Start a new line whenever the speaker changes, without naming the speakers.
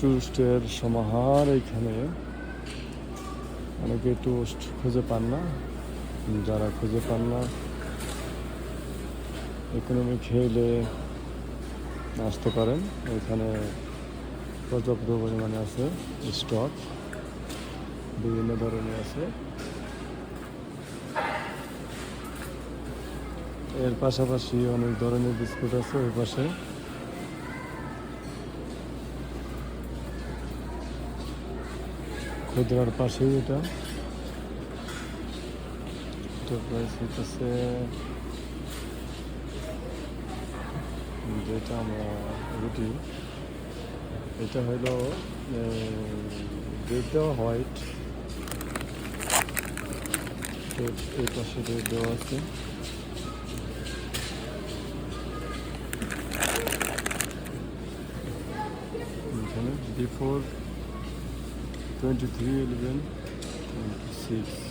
টুরিস্টের সমাহার এখানে। অনেকে টুরিস্ট খুঁজে পান না, যারা খুঁজে পান না ইকোনমি খেলে আসতে পারেন। এখানে পর্যাপ্ত পরিমাণে আছে স্টক, বিভিন্ন ধরনের আছে। এর পাশাপাশি অনেক ধরনের বিস্কুট আছে ওই পাশে। খুচরার পাশেই এটা প্রাইস হইতেছে, যেটা আমরা রুটি, এটা হলো রেড দেওয়া হোয়াইট, এই পাশে রেড দেওয়া আছে। এখানে বিফোর 23/11/26